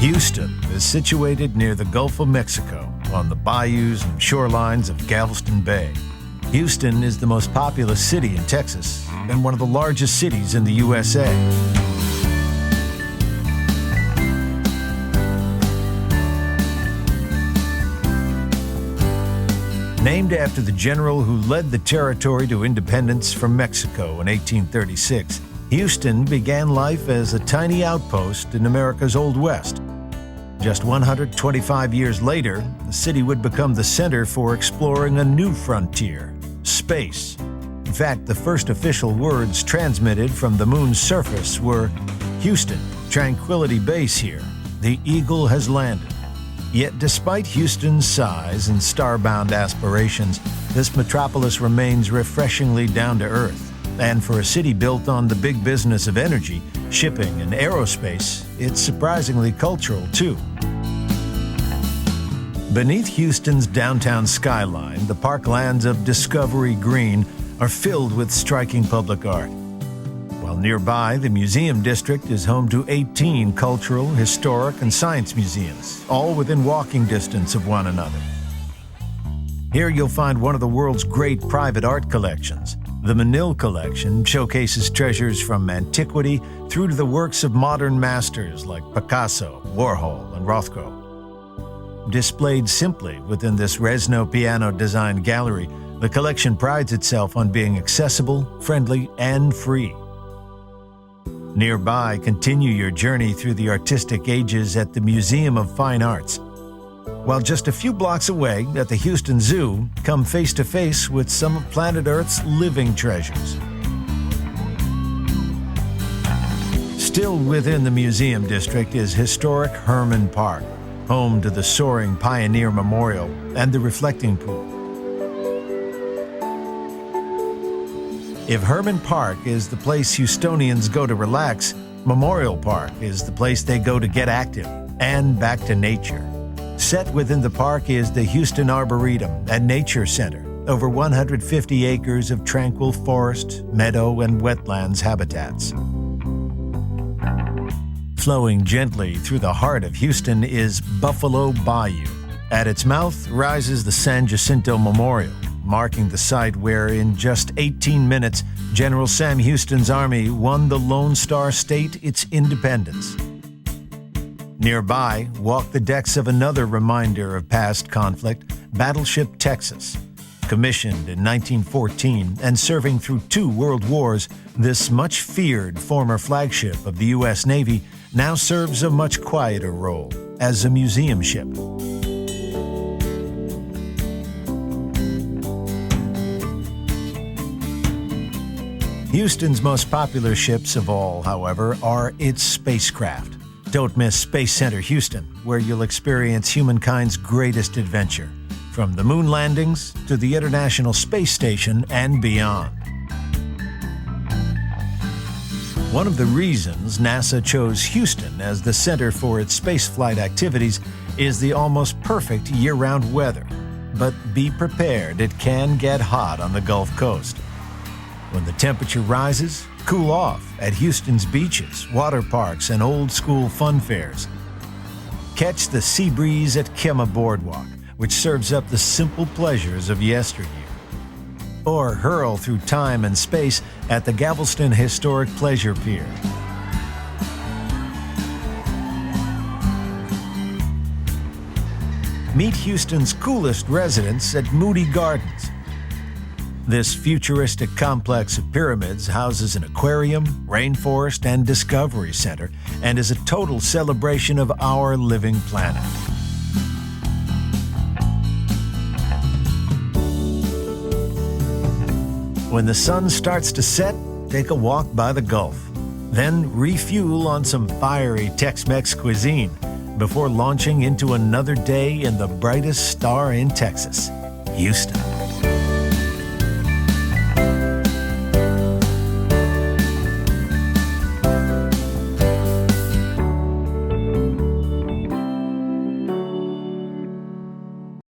Houston is situated near the Gulf of Mexico on the bayous and shorelines of Galveston Bay. Houston is the most populous city in Texas and one of the largest cities in the USA. Named after the general who led the territory to independence from Mexico in 1836, Houston began life as a tiny outpost in America's Old West. Just 125 years later, the city would become the center for exploring a new frontier, space. In fact, the first official words transmitted from the moon's surface were, "Houston, tranquility base here. The Eagle has landed." Yet despite Houston's size and starbound aspirations, this metropolis remains refreshingly down to earth. And for a city built on the big business of energy, shipping, and aerospace, it's surprisingly cultural too. Beneath Houston's downtown skyline, the parklands of Discovery Green are filled with striking public art. While nearby, the Museum District is home to 18 cultural, historic, and science museums, all within walking distance of one another. Here you'll find one of the world's great private art collections. The Menil Collection showcases treasures from antiquity through to the works of modern masters like Picasso, Warhol, and Rothko. Displayed simply within this Resno piano-designed gallery, the collection prides itself on being accessible, friendly, and free. Nearby, continue your journey through the artistic ages at the Museum of Fine Arts. While just a few blocks away at the Houston Zoo, come face to face with some of planet Earth's living treasures. Still within the Museum District is historic Hermann Park, home to the Soaring Pioneer Memorial and the Reflecting Pool. If Hermann Park is the place Houstonians go to relax, Memorial Park is the place they go to get active and back to nature. Set within the park is the Houston Arboretum and Nature Center, over 150 acres of tranquil forest, meadow, and wetlands habitats. Flowing gently through the heart of Houston is Buffalo Bayou. At its mouth rises the San Jacinto Memorial, marking the site where, in just 18 minutes, General Sam Houston's army won the Lone Star State its independence. Nearby, walk the decks of another reminder of past conflict, Battleship Texas. Commissioned in 1914 and serving through 2 world wars, this much-feared former flagship of the U.S. Navy now serves a much quieter role as a museum ship. Houston's most popular ships of all, however, are its spacecraft. Don't miss Space Center Houston, where you'll experience humankind's greatest adventure, from the moon landings to the International Space Station and beyond. One of the reasons NASA chose Houston as the center for its spaceflight activities is the almost perfect year-round weather. But be prepared, it can get hot on the Gulf Coast. When the temperature rises, cool off at Houston's beaches, water parks, and old-school fun fairs. Catch the sea breeze at Kemah BoardWalk, which serves up the simple pleasures of yesteryear. Or hurl through time and space at the Galveston Historic Pleasure Pier. Meet Houston's coolest residents at Moody Gardens. This futuristic complex of pyramids houses an aquarium, rainforest, and discovery center, and is a total celebration of our living planet. When the sun starts to set, take a walk by the Gulf. Then refuel on some fiery Tex-Mex cuisine before launching into another day in the brightest star in Texas, Houston.